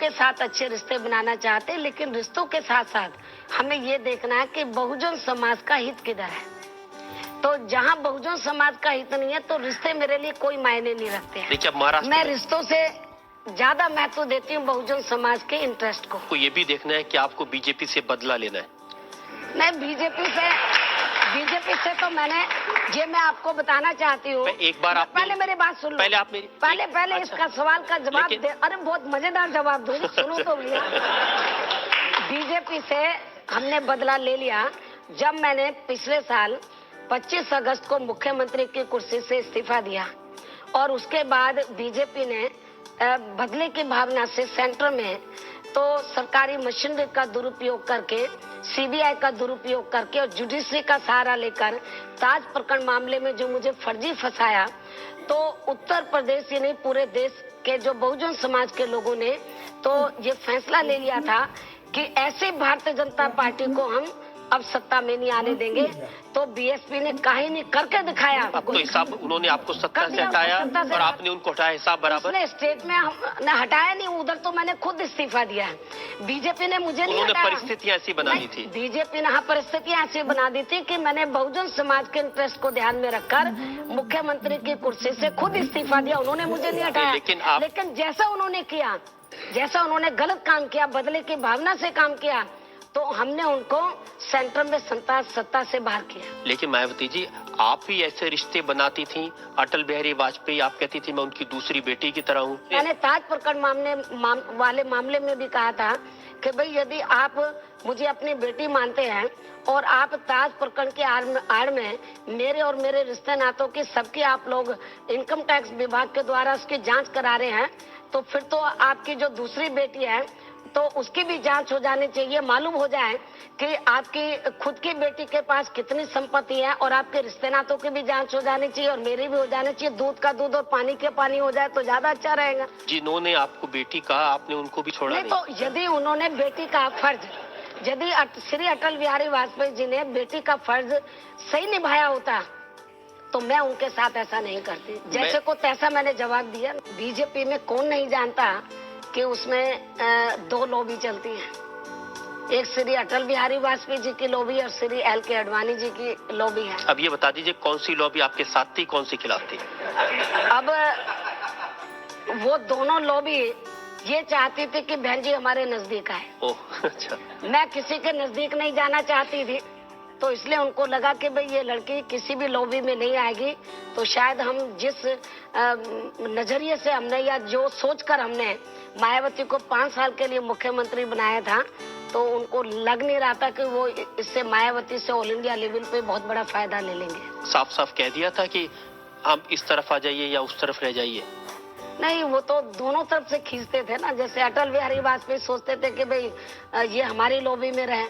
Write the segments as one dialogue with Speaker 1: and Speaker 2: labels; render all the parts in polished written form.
Speaker 1: सबके साथ अच्छे रिश्ते बनाना चाहते हैं, लेकिन रिश्तों के साथ साथ हमें ये देखना है कि बहुजन समाज का हित किधर है। तो जहाँ बहुजन समाज का हित नहीं है तो रिश्ते मेरे लिए कोई मायने नहीं रखते हैं।
Speaker 2: देखिए, अब महाराष्ट्र
Speaker 1: मैं रिश्तों से ज्यादा महत्व देती हूँ बहुजन समाज के इंटरेस्ट को।
Speaker 2: ये भी देखना है कि आपको बीजेपी से बदला लेना है।
Speaker 1: मैं बीजेपी से तो मैं आपको बताना चाहती हूँ।
Speaker 2: एक बार आप
Speaker 1: पहले मेरी बात सुन लो।
Speaker 2: पहले आप मेरी
Speaker 1: पहले इसका सवाल का जवाब दे। अरे बहुत मजेदार जवाब दूंगी, सुनो तो भैया। बीजेपी से हमने बदला ले लिया जब मैंने पिछले साल 25 अगस्त को मुख्यमंत्री की कुर्सी से इस्तीफा दिया और उसके बाद बीजेपी ने बदले की भावना से सेंटर में तो सरकारी मशीनरी का दुरुपयोग करके, सीबीआई का दुरुपयोग करके और जुडिशरी का सहारा लेकर ताज प्रकरण मामले में जो मुझे फर्जी फंसाया, तो उत्तर प्रदेश ही नहीं पूरे देश के जो बहुजन समाज के लोगों ने तो ये फैसला ले लिया था कि ऐसे भारतीय जनता पार्टी को हम अब सत्ता में नहीं आने देंगे। तो बीएसपी ने काहे नहीं करके दिखाया।
Speaker 2: अब तो हिसाब उन्होंने आपको सत्ता से हटाया और आपने उनको हटाया, हिसाब बराबर।
Speaker 1: स्टेट में हमने हटाया नहीं, उधर तो मैंने खुद इस्तीफा दिया है। बीजेपी ने मुझे नहीं हटाया।
Speaker 2: परिस्थितियां ऐसी बना दी थी
Speaker 1: बीजेपी ने, हाँ, परिस्थितियां ऐसी बना दी थी कि मैंने बहुजन समाज के इंटरेस्ट को ध्यान में रखकर मुख्यमंत्री की कुर्सी से खुद इस्तीफा दिया। उन्होंने मुझे नहीं हटाया। लेकिन जैसा उन्होंने किया, जैसा उन्होंने गलत काम किया, बदले की भावना से काम किया, तो हमने उनको सेंटर में सत्ता से बाहर किया।
Speaker 2: लेकिन मायावती जी, आप भी ऐसे रिश्ते बनाती थी। अटल बिहारी वाजपेयी, आप कहती थी मैं उनकी दूसरी बेटी की तरह हूँ।
Speaker 1: मैंने ताज प्रकरण वाले मामले में भी कहा था कि भाई यदि आप मुझे अपनी बेटी मानते हैं और आप ताज प्रकरण के आड़ में मेरे और मेरे रिश्ते नातों की सबकी आप लोग इनकम टैक्स विभाग के द्वारा उसकी जांच करा रहे हैं, तो फिर तो आपकी जो दूसरी बेटी है तो उसकी भी जांच हो जानी चाहिए। मालूम हो जाए कि आपकी खुद की बेटी के पास कितनी संपत्ति है और आपके रिश्ते नातों की भी जांच हो जानी चाहिए और मेरी भी हो जानी चाहिए। दूध का दूध और पानी के पानी हो जाए तो ज्यादा अच्छा रहेगा।
Speaker 2: जिन्होंने आपको बेटी कहा, आपने उनको भी छोड़ा नहीं?
Speaker 1: तो यदि उन्होंने बेटी का फर्ज, यदि श्री अटल बिहारी वाजपेयी जी ने बेटी का फर्ज सही निभाया होता तो मैं उनके साथ ऐसा नहीं करती। जैसे को तैसा मैंने जवाब दिया। बीजेपी में कौन नहीं जानता कि उसमें दो लॉबी चलती हैं, एक श्री अटल बिहारी वाजपेयी जी की लॉबी और श्री LK आडवाणी जी की लॉबी है।
Speaker 2: अब ये बता दीजिए कौन सी लॉबी आपके साथ थी, कौन सी खिलाफ थी?
Speaker 1: अब वो दोनों लॉबी ये चाहती थी कि बहन जी हमारे नजदीक आए।
Speaker 2: ओह, अच्छा।
Speaker 1: मैं किसी के नजदीक नहीं जाना चाहती थी, तो इसलिए उनको लगा कि भाई ये लड़की किसी भी लॉबी में नहीं आएगी, तो शायद हम जिस नजरिए से हमने या जो सोचकर हमने मायावती को 5 साल के लिए मुख्यमंत्री बनाया था, तो उनको लग नहीं रहा था कि वो इससे मायावती से ऑल इंडिया लेवल पे बहुत बड़ा फायदा ले लेंगे।
Speaker 2: साफ साफ कह दिया था कि हम इस तरफ आ जाइए या उस तरफ रह जाइए।
Speaker 1: नहीं, वो तो दोनों तरफ से खींचते थे ना। जैसे अटल बिहारी वाजपेयी सोचते थे कि भाई ये हमारी लॉबी में रहे,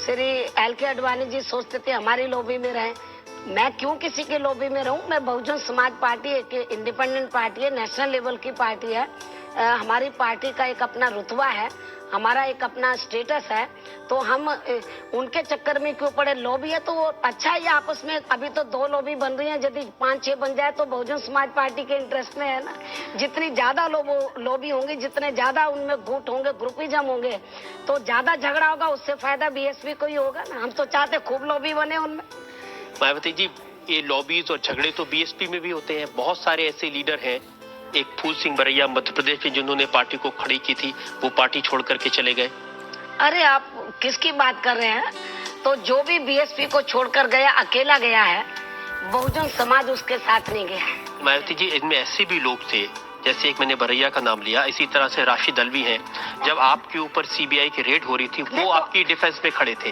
Speaker 1: श्री LK आडवाणी जी सोचते थे हमारी लॉबी में रहे। मैं क्यों किसी की लॉबी में रहूं? मैं बहुजन समाज पार्टी एक इंडिपेंडेंट पार्टी है, नेशनल लेवल की पार्टी है। हमारी पार्टी का एक अपना रुतबा है, हमारा एक अपना स्टेटस है, तो हम उनके चक्कर में क्यों पड़े? लॉबी है तो वो अच्छा है आपस में। अभी तो 2 लॉबी बन रही हैं, यदि 5-6 बन जाए तो बहुजन समाज पार्टी के इंटरेस्ट में है ना। जितनी ज्यादा लॉबी होंगी, जितने ज्यादा उनमें गुट होंगे, ग्रुपिज्म होंगे, तो ज्यादा झगड़ा होगा, उससे फायदा BSP को ही होगा ना। हम तो चाहते खूब लॉबी बने उनमें।
Speaker 2: मायावती जी, ये लॉबीज और झगड़े तो BSP में भी होते हैं। बहुत सारे ऐसे लीडर हैं, एक फूल सिंह बरैया मध्य प्रदेश में, जिन्होंने पार्टी को खड़ी की थी, वो पार्टी छोड़ करके चले गए।
Speaker 1: अरे आप किसकी बात कर रहे हैं? तो जो भी BSP को छोड़कर गया अकेला गया है, बहुजन समाज उसके साथ नहीं गया है।
Speaker 2: मायावती जी, इनमें ऐसे भी लोग थे, जैसे एक मैंने बरैया का नाम लिया, इसी तरह से राशिद अलवी हैं। जब आपके ऊपर CBI की रेड हो रही थी, वो आपकी डिफेंस में खड़े थे।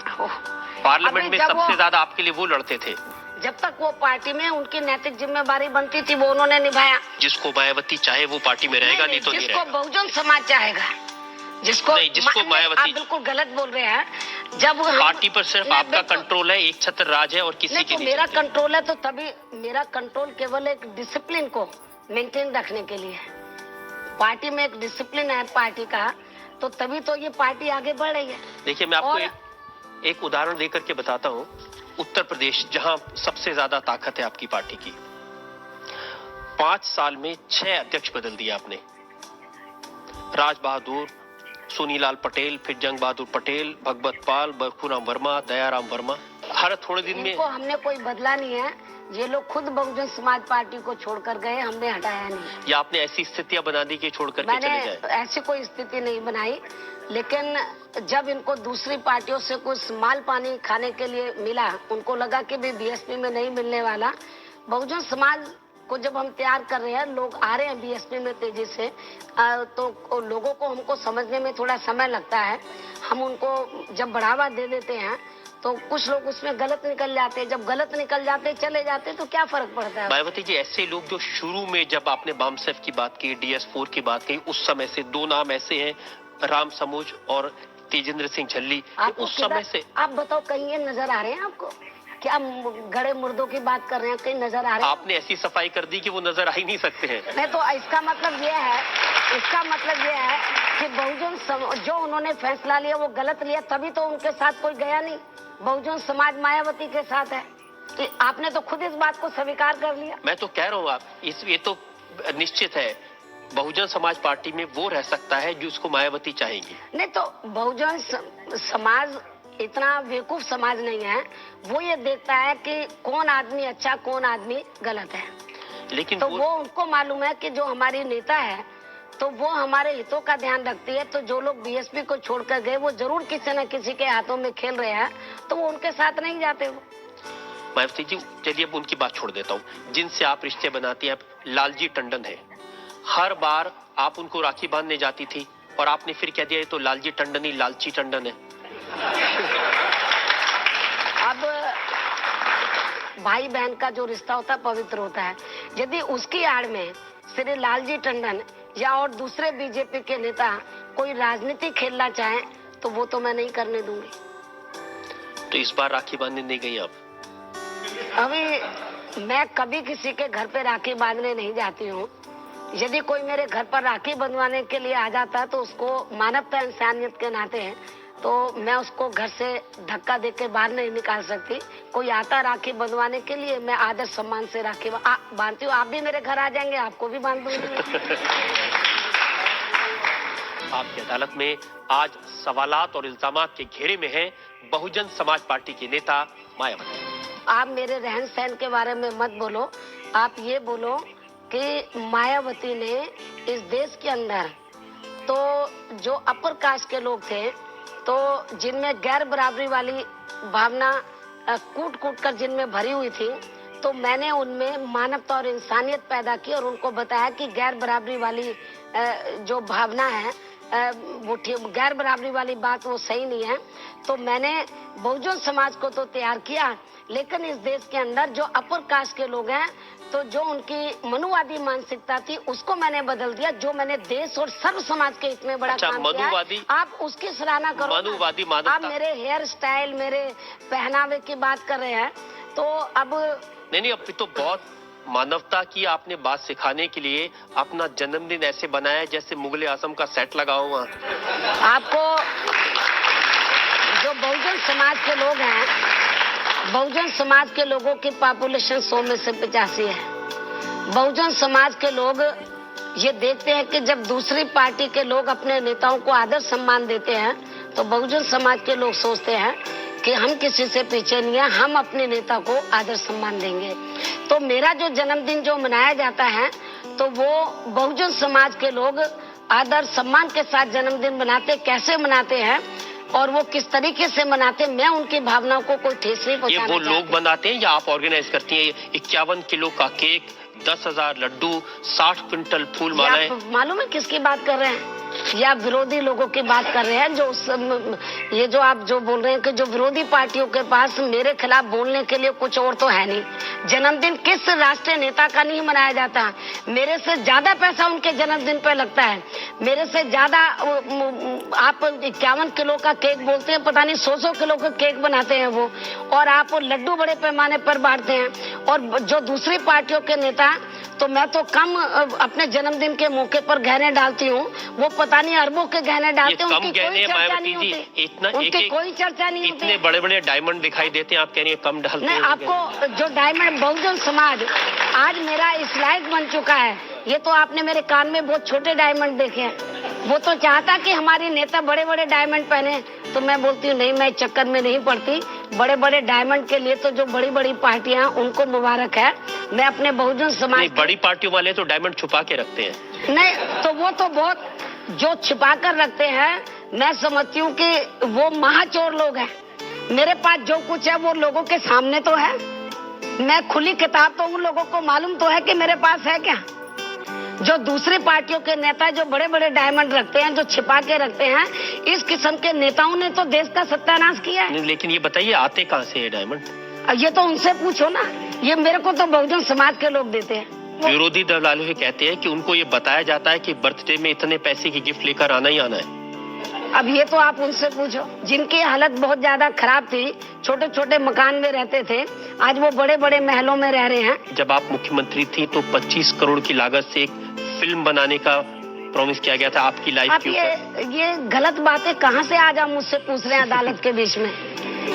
Speaker 2: पार्लियामेंट में सबसे ज्यादा आपके लिए वो लड़ते थे।
Speaker 1: जब तक वो पार्टी में उनकी नैतिक जिम्मेदारी बनती थी, वो उन्होंने निभाया।
Speaker 2: जिसको मायावती चाहे वो पार्टी में रहेगा, नहीं तो नहीं रहेगा।
Speaker 1: जिसको बहुजन समाज चाहेगा, जिसको
Speaker 2: मायावती,
Speaker 1: आप बिल्कुल गलत बोल रहे हैं। जब
Speaker 2: पार्टी पर सिर्फ आपका कंट्रोल है, एक छत्र राज है और किसी की नहीं।
Speaker 1: मेरा कंट्रोल है, तो तभी मेरा कंट्रोल केवल एक डिसिप्लिन को मेंटेन रखने के लिए है। पार्टी में एक डिसिप्लिन है पार्टी का, तो तभी तो ये पार्टी आगे बढ़ रही है।
Speaker 2: देखिए, मैं आपको एक उदाहरण देकर के बताता हूँ। उत्तर प्रदेश, जहां सबसे ज्यादा ताकत है आपकी पार्टी की, 5 साल में 6 अध्यक्ष बदल दिया आपने। राज बहादुर, सोनीलाल पटेल, फिर जंग बहादुर पटेल, भगवत पाल, बरखूराम वर्मा, दयाराम वर्मा, हर थोड़े दिन में।
Speaker 1: इनको हमने कोई बदला नहीं है, ये लोग खुद बहुजन समाज पार्टी को छोड़कर गए, हमने हटाया नहीं।
Speaker 2: या आपने ऐसी स्थितियां बना दी कि छोड़ करके चले जाए?
Speaker 1: मैंने ऐसी कोई स्थिति नहीं बनाई, लेकिन जब इनको दूसरी पार्टियों से कुछ माल पानी खाने के लिए मिला, उनको लगा कि भी बीएसपी में नहीं मिलने वाला। बहुजन समाज को जब हम तैयार कर रहे हैं, लोग आ रहे हैं बीएसपी में तेजी से, तो लोगों को हमको समझने में थोड़ा समय लगता है। हम उनको जब बढ़ावा दे देते हैं तो कुछ लोग उसमें गलत निकल जाते हैं, जब गलत निकल जाते चले जाते तो क्या फर्क पड़ता है?
Speaker 2: मायावती जी, ऐसे लोग जो शुरू में जब आपने बामसेफ की बात की, DS4 की बात की, उस समय से दो नाम ऐसे हैं, राम समूज और तेजेंद्र सिंह झल्ली, उस समय से
Speaker 1: आप बताओ, कहीं ये नजर आ रहे हैं आपको? क्या गड़े मुर्दों की बात कर रहे हैं, कहीं नजर आ रहे हैं?
Speaker 2: आपने ऐसी सफाई कर दी कि वो नजर आ ही नहीं सकते हैं।
Speaker 1: नहीं तो इसका मतलब ये है कि बहुजन जो उन्होंने फैसला लिया वो गलत लिया, तभी तो उनके साथ कोई गया नहीं। बहुजन समाज मायावती के साथ है, कि आपने तो खुद इस बात को स्वीकार कर लिया।
Speaker 2: मैं तो कह रहा हूँ ये तो निश्चित है, बहुजन समाज पार्टी में वो रह सकता है जो उसको मायावती चाहेगी।
Speaker 1: नहीं तो बहुजन समाज इतना बेवकूफ समाज नहीं है, वो ये देखता है कि कौन आदमी अच्छा कौन आदमी गलत है।
Speaker 2: लेकिन
Speaker 1: तो वो उनको मालूम है कि जो हमारी नेता है तो वो हमारे हितों का ध्यान रखती है, तो जो लोग बीएसपी को छोड़कर गए वो जरूर किसी न किसी के हाथों में खेल रहे हैं, तो वो उनके साथ नहीं जाते। वो
Speaker 2: मायावती जी, चलिए अब उनकी बात छोड़ देता हूँ। जिनसे आप रिश्ते बनाती हैं, लालजी टंडन है, हर बार आप उनको राखी बांधने जाती थी और आपने फिर कह दिया ये तो लालजी टंडन ही लालची टंडन है।
Speaker 1: अब भाई बहन का जो रिश्ता होता है पवित्र होता है, यदि उसकी आड़ में श्री लालजी टंडन या और दूसरे बीजेपी के नेता कोई राजनीति खेलना चाहे तो वो तो मैं नहीं करने दूंगी।
Speaker 2: तो इस बार राखी बांधने नहीं गई आप?
Speaker 1: अभी मैं कभी किसी के घर पे राखी बांधने नहीं जाती हूँ। यदि कोई मेरे घर पर राखी बंधवाने के लिए आ जाता है तो उसको मानवता इंसानियत के नाते तो मैं उसको घर से धक्का देके बाहर नहीं निकाल सकती। कोई आता राखी बंधवाने के लिए, मैं आदर सम्मान से राखी बांधती हूँ। आप भी मेरे घर आ जाएंगे, आपको भी बांध दूंगी।
Speaker 2: आपकी अदालत में आज सवालात और इल्जामात के घेरे में है बहुजन समाज पार्टी के नेता मायावती।
Speaker 1: आप मेरे रहन सहन के बारे में मत बोलो, आप ये बोलो कि मायावती ने इस देश के अंदर तो जो अपर कास्ट के लोग थे, तो जिनमें गैर बराबरी वाली भावना कूट कूट कर जिनमें भरी हुई थी, तो मैंने उनमें मानवता और इंसानियत पैदा की और उनको बताया कि गैर बराबरी वाली जो भावना है वो गैर बराबरी वाली बात वो सही नहीं है। तो मैंने बहुजन समाज को तो तैयार किया, लेकिन इस देश के अंदर जो अपर कास्ट के लोग हैं, तो जो उनकी मनुवादी मानसिकता थी उसको मैंने बदल दिया। जो मैंने देश और सर्व समाज के हित में बड़ा काम किया है, आप उसकी सराहना करो।
Speaker 2: मनुवादी
Speaker 1: आप मेरे हेयर स्टाइल, मेरे पहनावे की बात कर रहे हैं, तो अब
Speaker 2: नहीं, अब तो बहुत मानवता की आपने बात सिखाने के लिए अपना जन्मदिन ऐसे बनाया जैसे मुगले आजम का सेट लगा हुआ।
Speaker 1: आपको जो बहुजन समाज के लोग हैं, बहुजन समाज के लोगों की पॉपुलेशन 100 में से 85 है। बहुजन समाज के लोग ये देखते हैं कि जब दूसरी पार्टी के लोग अपने नेताओं को आदर सम्मान देते हैं, तो बहुजन समाज के लोग सोचते हैं कि हम किसी से पीछे नहीं है, हम अपने नेता को आदर सम्मान देंगे। तो मेरा जो जन्मदिन जो मनाया जाता है, तो वो बहुजन समाज के लोग आदर सम्मान के साथ जन्मदिन मनाते, कैसे मनाते हैं और वो किस तरीके से मनाते, मैं उनकी भावनाओं को कोई ठेस नहीं पहुंचाना चाहती।
Speaker 2: ये वो लोग बनाते हैं या आप ऑर्गेनाइज करती हैं? 51 किलो का केक, 10,000 लड्डू, 60 क्विंटल फूल मालाएं।
Speaker 1: मालूम है किसकी बात कर रहे हैं? या विरोधी लोगों की बात कर रहे हैं, ये जो आप जो बोल रहे हैं कि जो विरोधी पार्टियों के पास मेरे खिलाफ बोलने के लिए कुछ और तो है नहीं। जन्मदिन किस राष्ट्रीय नेता का नहीं मनाया जाता? मेरे से ज्यादा पैसा उनके जन्मदिन पे लगता है। मेरे से ज्यादा आप 51 किलो का केक बोलते हैं, पता नहीं 100 किलो का केक बनाते हैं वो, और आप लड्डू बड़े पैमाने पर बांटते हैं। और जो दूसरी पार्टियों के नेता, तो मैं तो कम अपने जन्मदिन के मौके पर गहने डालती हूँ, वो पता नहीं अरबों के गहने डालते हैं। उनकी कोई चर्चा नहीं होती, उनकी कोई चर्चा नहीं होती।
Speaker 2: इतने बड़े बड़े डायमंड दिखाई देते हैं, आप कह रही हैं कम डालते हैं।
Speaker 1: नहीं, आपको जो डायमंड बहुजन समाज आज मेरा इस लायक बन चुका है, ये तो आपने मेरे कान में बहुत छोटे डायमंड देखे हैं। वो तो चाहता कि हमारी नेता बड़े बड़े डायमंड पहने, तो मैं बोलती हूँ नहीं, मैं इस चक्कर में नहीं पड़ती। बड़े बड़े डायमंड के लिए तो जो बड़ी बड़ी पार्टियां, उनको मुबारक है। मैं अपने बहुजन समाज,
Speaker 2: बड़ी पार्टियों वाले तो डायमंड छुपा के रखते हैं।
Speaker 1: नहीं तो वो तो बहुत जो छिपा कर रखते हैं, मैं समझती हूँ कि वो महाचोर लोग हैं। मेरे पास जो कुछ है वो लोगों के सामने तो है, मैं खुली किताब, तो उन लोगों को मालूम तो है कि मेरे पास है क्या। जो दूसरी पार्टियों के नेता जो बड़े बड़े डायमंड रखते हैं, जो छिपा के रखते हैं, इस किस्म के नेताओं ने तो देश का सत्यानाश किया है।
Speaker 2: लेकिन ये बताइए आते कहाँ से है डायमंड?
Speaker 1: ये तो उनसे पूछो ना, ये मेरे को तो बहुजन समाज के लोग देते हैं।
Speaker 2: विरोधी दल वाले कहते हैं कि उनको ये बताया जाता है कि बर्थडे में इतने पैसे की गिफ्ट लेकर आना ही आना है।
Speaker 1: अब ये तो आप उनसे पूछो, जिनकी हालत बहुत ज्यादा खराब थी, छोटे छोटे मकान में रहते थे, आज वो बड़े बड़े महलों में रह रहे हैं।
Speaker 2: जब आप मुख्यमंत्री थी तो 25 करोड़ की लागत से एक फिल्म बनाने का प्रॉमिस किया गया था आपकी लाइफ के ऊपर।
Speaker 1: ये गलत बातें कहाँ से आज आप मुझसे पूछ रहे हैं अदालत के बीच में?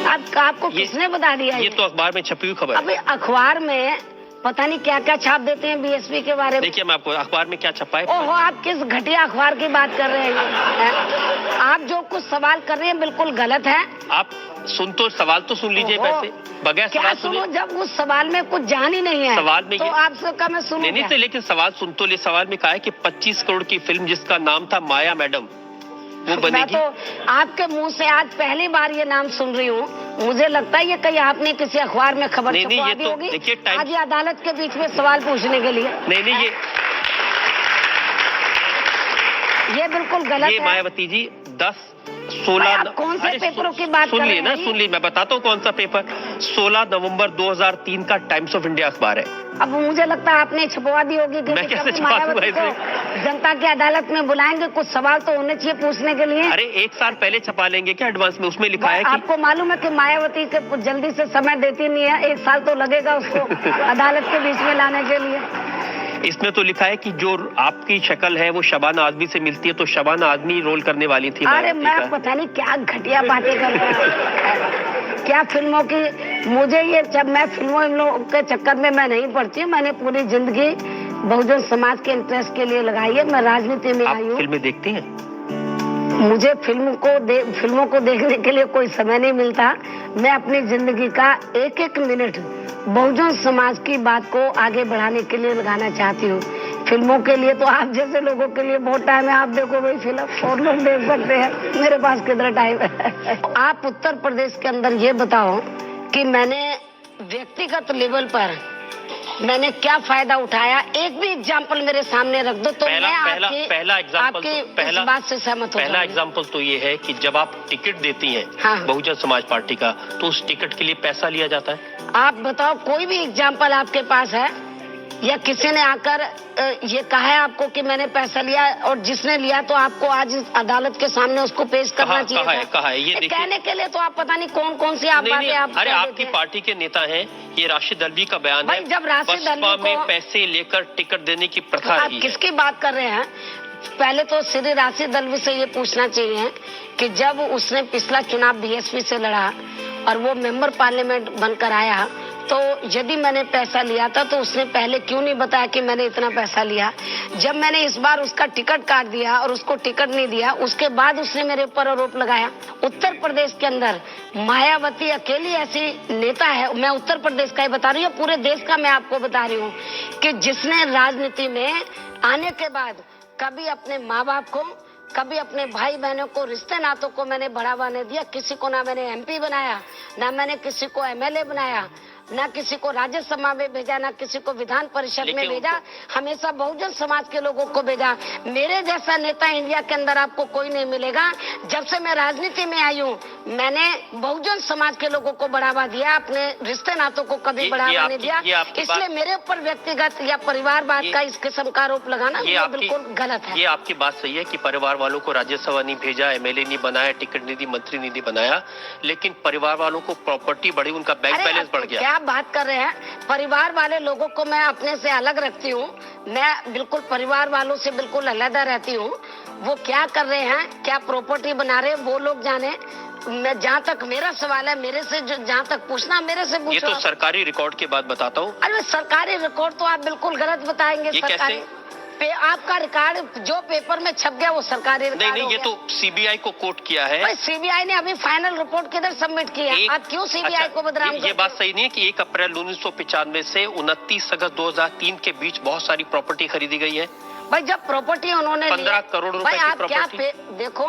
Speaker 1: आपको किसने बता दिया?
Speaker 2: ये तो अखबार में छपी हुई खबर है।
Speaker 1: अभी अखबार में पता नहीं क्या क्या छाप देते हैं बीएसपी के बारे में।
Speaker 2: देखिए मैं आपको अखबार में क्या छपा है।
Speaker 1: ओहो, आप किस घटिया अखबार की बात कर रहे हैं? आप जो कुछ सवाल कर रहे हैं बिल्कुल गलत है।
Speaker 2: आप तो सवाल तो सुन लीजिए वैसे, बगैर
Speaker 1: क्या सुनो, जब उस सवाल में कुछ जान ही नहीं है
Speaker 2: सवाल में,
Speaker 1: तो आपसे का मैं सुनूं
Speaker 2: नहीं तो, लेकिन सवाल सुन तो ले। सवाल में कहा है कि 25 करोड़ की फिल्म जिसका नाम था माया मैडम, वो बनेगी।
Speaker 1: मैं तो आपके मुंह से आज पहली बार ये नाम सुन रही हूँ। मुझे लगता है ये कहीं आपने किसी अखबार में खबर छपवा दी होगी। आज ये अदालत के बीच में सवाल पूछने के लिए।
Speaker 2: नहीं
Speaker 1: ये बिल्कुल गलत है।
Speaker 2: मायावती जी 10-16
Speaker 1: कौन से पेपरों की बात कर रहे हैं?
Speaker 2: सुन ली मैं बताता हूँ कौन सा पेपर। 16 नवंबर 2003 का टाइम्स ऑफ इंडिया अखबार है।
Speaker 1: अब मुझे लगता है आपने छपवा दी होगी।
Speaker 2: मैं कैसे छपा दूंगा इसे?
Speaker 1: जनता की अदालत में बुलाएंगे, कुछ सवाल तो होने चाहिए पूछने के लिए।
Speaker 2: अरे 1 साल पहले छपा लेंगे क्या एडवांस में? उसमें लिखा है कि
Speaker 1: आपको मालूम है कि मायावती के जल्दी से समय देती नहीं है, 1 साल तो लगेगा उसको अदालत के बीच में लाने के लिए।
Speaker 2: इसमें तो लिखा है कि जो आपकी शक्ल है वो शबाना आजमी से मिलती है, तो शबाना आजमी रोल करने वाली थी।
Speaker 1: अरे मैं पता नहीं क्या घटिया बातें कर रहा हूँ, क्या फिल्मों की। मुझे ये, जब मैं फिल्मों के चक्कर में मैं नहीं पड़ती हूँ। मैंने पूरी जिंदगी बहुजन समाज के इंटरेस्ट के लिए लगाई है। मैं राजनीति में आई हूँ।
Speaker 2: फिल्में देखती हैं?
Speaker 1: मुझे फिल्मों को देखने के लिए कोई समय नहीं मिलता। मैं अपनी जिंदगी का एक एक मिनट बहुजन समाज की बात को आगे बढ़ाने के लिए लगाना चाहती हूँ। फिल्मों के लिए तो आप जैसे लोगों के लिए बहुत टाइम है, आप देखो वही फिल्म और लोग देख सकते हैं, मेरे पास कितना टाइम है। आप उत्तर प्रदेश के अंदर ये बताओ कि मैंने व्यक्तिगत लेवल पर मैंने क्या फायदा उठाया, एक भी एग्जाम्पल मेरे सामने रख दो तो
Speaker 2: पहला एग्जाम्पल,
Speaker 1: पहला बात से सहमत हो।
Speaker 2: पहला एग्जाम्पल तो ये है कि जब आप टिकट देती हैं बहुजन समाज पार्टी का, तो उस टिकट के लिए पैसा लिया जाता है।
Speaker 1: आप बताओ कोई भी एग्जाम्पल आपके पास है, या किसी ने आकर ये कहा है आपको कि मैंने पैसा लिया, और जिसने लिया तो आपको आज अदालत के सामने उसको पेश करना चाहिए।
Speaker 2: कहा है ये
Speaker 1: कहने के लिए तो आप पता नहीं कौन कौन सी बातें आप।
Speaker 2: अरे आपकी पार्टी के नेता हैं, ये राशिद दलवी का बयान है।
Speaker 1: जब राशिद दलवी
Speaker 2: में पैसे लेकर टिकट देने की प्रथा
Speaker 1: आप किसकी बात कर रहे हैं? पहले तो श्री राशिद दलवी से ये पूछना चाहिए कि जब उसने पिछला चुनाव बीएसपी से लड़ा और वो मेंबर पार्लियामेंट बनकर आया, तो यदि मैंने पैसा लिया था तो उसने पहले क्यों नहीं बताया कि मैंने इतना पैसा लिया? जब मैंने इस बार उसका टिकट काट दिया और उसको टिकट नहीं दिया, उसके बाद उसने मेरे ऊपर आरोप लगाया। उत्तर प्रदेश के अंदर मायावती अकेली ऐसी नेता है, मैं उत्तर प्रदेश का ही बता रही हूँ, पूरे देश का मैं आपको बता रही हूँ, कि जिसने राजनीति में आने के बाद कभी अपने माँ बाप को, कभी अपने भाई बहनों को, रिश्ते नातों को मैंने बढ़ावा नहीं दिया। किसी को ना मैंने एमपी बनाया, ना मैंने किसी को एमएलए बनाया, ना किसी को राज्यसभा में भेजा, ना किसी को विधान परिषद में भेजा। हमेशा बहुजन समाज के लोगों को भेजा। मेरे जैसा नेता इंडिया के अंदर आपको कोई नहीं मिलेगा। जब से मैं राजनीति में आई हूँ, मैंने बहुजन समाज के लोगों को बढ़ावा दिया, अपने रिश्ते नातों को कभी बढ़ावा नहीं दिया। इसलिए मेरे ऊपर व्यक्तिगत या परिवारवाद का इस किस्म का आरोप लगाना ये बिल्कुल गलत है।
Speaker 2: ये आपकी बात सही है कि परिवार वालों को राज्यसभा नहीं भेजा, एमएलए नहीं बनाया, टिकट नहीं दी, मंत्री नहीं बनाया, लेकिन परिवार वालों को प्रॉपर्टी बढ़ी, उनका बैंक बैलेंस बढ़ गया।
Speaker 1: आप बात कर रहे हैं, परिवार वाले लोगों को मैं अपने से अलग रखती हूँ। मैं बिल्कुल परिवार वालों से बिल्कुल अलग रहती हूँ। वो क्या कर रहे हैं, क्या प्रॉपर्टी बना रहे हैं, वो लोग जाने। मैं जहाँ तक मेरा सवाल है, मेरे से जहाँ तक पूछना, मेरे से पूछो।
Speaker 2: ये तो सरकारी रिकॉर्ड के बाद बताता हूँ।
Speaker 1: अरे सरकारी रिकॉर्ड तो आप बिल्कुल गलत बताएंगे। आपका रिकॉर्ड जो पेपर में छप गया वो सरकारी रिकॉर्ड
Speaker 2: नहीं, ये तो सीबीआई को कोर्ट किया है।
Speaker 1: सीबीआई ने अभी फाइनल रिपोर्ट किधर सबमिट की है? आप क्यों सीबीआई को बदनाम करते हैं?
Speaker 2: ये बात सही नहीं है कि 1 अप्रैल 1995 से 29 अगस्त 2003 के बीच बहुत सारी प्रॉपर्टी खरीदी गई है।
Speaker 1: भाई जब प्रॉपर्टी उन्होंने
Speaker 2: 15 करोड़ रुपए की प्रॉपर्टी।
Speaker 1: देखो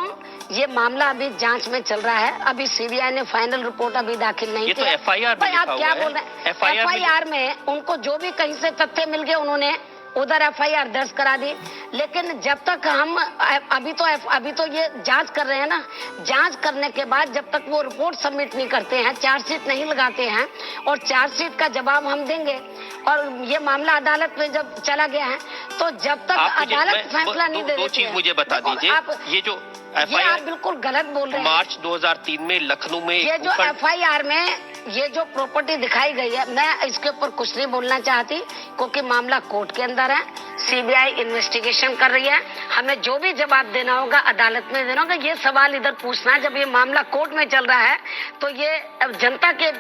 Speaker 1: ये मामला अभी जांच में चल रहा है, अभी सीबीआई ने फाइनल रिपोर्ट अभी दाखिल नहीं की।
Speaker 2: ये तो एफआईआर में लिखा हुआ है।
Speaker 1: आप क्या बोल रहे हैं? एफआईआर में उनको जो भी कहीं से तथ्य मिल गए उन्होंने उधर एफआईआर दर्ज करा दी, लेकिन जब तक हम अभी तो ये जांच कर रहे हैं ना, जांच करने के बाद जब तक वो रिपोर्ट सबमिट नहीं करते हैं, चार्जशीट नहीं लगाते हैं और चार्जशीट का जवाब हम देंगे और ये मामला अदालत में जब चला गया है तो जब तक अदालत फैसला नहीं दे देती है।
Speaker 2: दो चीज मुझे बता दीजिए, ये जो एफआईआर
Speaker 1: आप बिल्कुल गलत बोल रहे हैं।
Speaker 2: मार्च 2003 में लखनऊ में
Speaker 1: ये जो एफआईआर में ये जो प्रॉपर्टी दिखाई गई है, मैं इसके ऊपर कुछ नहीं बोलना चाहती क्योंकि मामला कोर्ट के अंदर है, सीबीआई इन्वेस्टिगेशन कर रही है, हमें जो भी जवाब देना होगा अदालत में देना होगा। ये सवाल इधर पूछना है, जब ये मामला कोर्ट में चल रहा है तो ये जनता के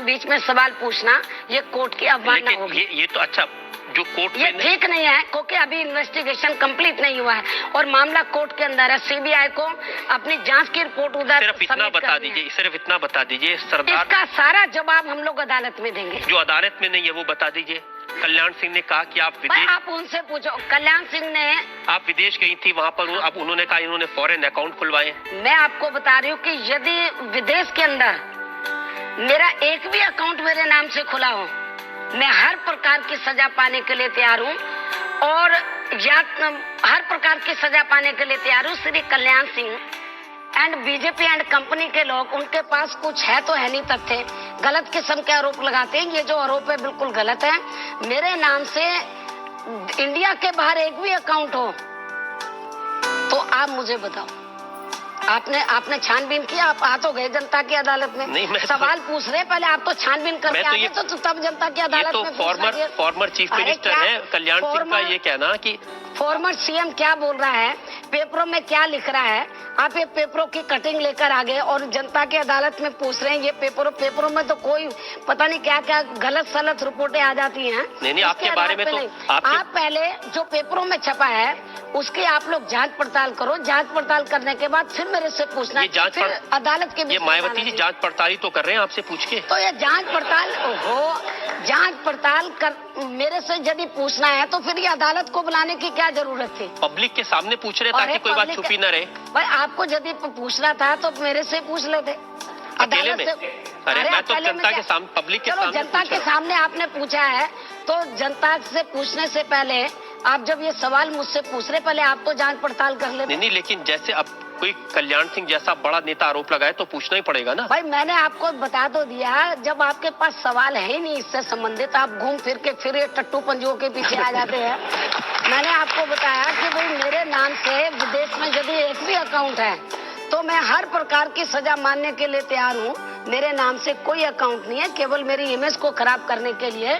Speaker 1: बीच में सवाल पूछना ये कोर्ट की अवमानना होगी।
Speaker 2: ये तो अच्छा जो कोर्ट
Speaker 1: ये ठीक नहीं है क्योंकि अभी इन्वेस्टिगेशन कंप्लीट नहीं हुआ है और मामला कोर्ट के अंदर है। सीबीआई को अपनी जांच की रिपोर्ट उधर
Speaker 2: सिर्फ इतना बता दीजिए सरदार,
Speaker 1: इसका सारा जवाब हम लोग अदालत में देंगे।
Speaker 2: जो अदालत में नहीं है वो बता दीजिए। कल्याण सिंह ने कहा कि
Speaker 1: आप उनसे पूछो। कल्याण सिंह ने
Speaker 2: आप विदेश गई थी, वहाँ पर अब उन्होंने कहा इन्होंने फॉरेन अकाउंट खुलवाए।
Speaker 1: मैं आपको बता रही हूँ कि यदि विदेश के अंदर मेरा एक भी अकाउंट मेरे नाम से खुला हो, मैं हर प्रकार की सजा पाने के लिए तैयार हूँ और हर प्रकार की सजा पाने के लिए तैयार हूँ। Shri Kalyan Singh and BJP and company के लोग, उनके पास कुछ है तो है नहीं तथ्य, गलत किस्म के आरोप लगाते हैं। ये जो आरोप है बिल्कुल गलत है। मेरे नाम से इंडिया के बाहर एक भी अकाउंट हो तो आप मुझे बताओ। आपने छानबीन किया? आप आ तो गए जनता की अदालत में,
Speaker 2: नहीं,
Speaker 1: सवाल पूछ रहे, पहले आप तो छानबीन करके आ गए तो तब जनता की अदालत में
Speaker 2: फॉर्मर चीफ मिनिस्टर है कल्याण सिंह का ये कहना कि
Speaker 1: फॉर्मर सीएम क्या बोल रहा है, पेपरों में क्या लिख रहा है, आप ये पेपरों की कटिंग लेकर आ गए और जनता की अदालत में पूछ रहे हैं। ये पेपरों में तो कोई पता नहीं क्या क्या गलत सलत रिपोर्टें आ जाती हैं।
Speaker 2: नहीं, आपके बारे में तो
Speaker 1: आप पहले जो पेपरों में छपा है उसकी आप लोग जांच पड़ताल करो, जांच पड़ताल करने के बाद फिर मेरे से पूछना। फिर अदालत के
Speaker 2: ये मायावती जी जांच पड़ताल तो कर रहे हैं आपसे पूछ के,
Speaker 1: तो ये जांच पड़ताल कर मेरे से यदि पूछना है तो फिर ये अदालत को बुलाने की क्या जरूरत थी?
Speaker 2: पब्लिक के सामने पूछ रहे ताकि कोई बात छुपी न रहे।
Speaker 1: भाई आपको यदि पूछना था तो मेरे से पूछ लेते
Speaker 2: अकेले में। अरे मैं तो जनता के सामने, पब्लिक के सामने,
Speaker 1: जनता के सामने आपने पूछा है तो जनता से पूछने से पहले आप जब ये सवाल मुझसे पूछ रहे, पहले आप तो जांच पड़ताल कर लेते।
Speaker 2: नहीं, लेकिन जैसे अब कोई कल्याण सिंह जैसा बड़ा नेता आरोप लगाए तो पूछना ही पड़ेगा ना।
Speaker 1: भाई मैंने आपको बता तो दिया, जब आपके पास सवाल है ही नहीं इससे संबंधित, आप घूम फिर के फिर ये टट्टू पंजुओं के पीछे आ जाते हैं। मैंने आपको बताया कि भाई मेरे नाम से विदेश में यदि एक भी अकाउंट है तो मैं हर प्रकार की सजा मानने के लिए तैयार हूँ। मेरे नाम से कोई अकाउंट नहीं है, केवल मेरी इमेज को खराब करने के लिए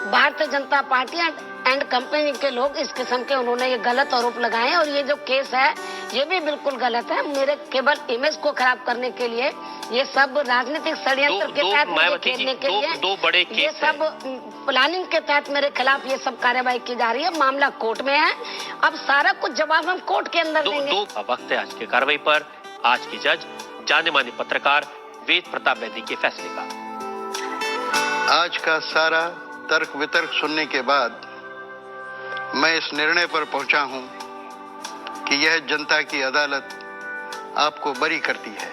Speaker 1: Bharatiya Janata party and company के लोग इस किस्म के उन्होंने ये गलत आरोप लगाए और ये जो केस है ये भी बिल्कुल गलत है। मेरे केवल इमेज को खराब करने के लिए ये सब राजनीतिक षड्यंत्र के तहत मुझे घेरने के लिए
Speaker 2: दो बड़े केस
Speaker 1: ये सब प्लानिंग के तहत मेरे खिलाफ ये सब कार्रवाई की जा रही है। मामला कोर्ट में है, अब सारा कुछ जवाब हम कोर्ट के अंदर देंगे।
Speaker 2: वक्त है आज की कार्रवाई पर। आज की जज जाने माने पत्रकार वेद प्रताप वैदी के फैसले का।
Speaker 3: आज का सारा तर्क वितर्क सुनने के बाद मैं इस निर्णय पर पहुंचा हूं कि यह जनता की अदालत आपको बरी करती है।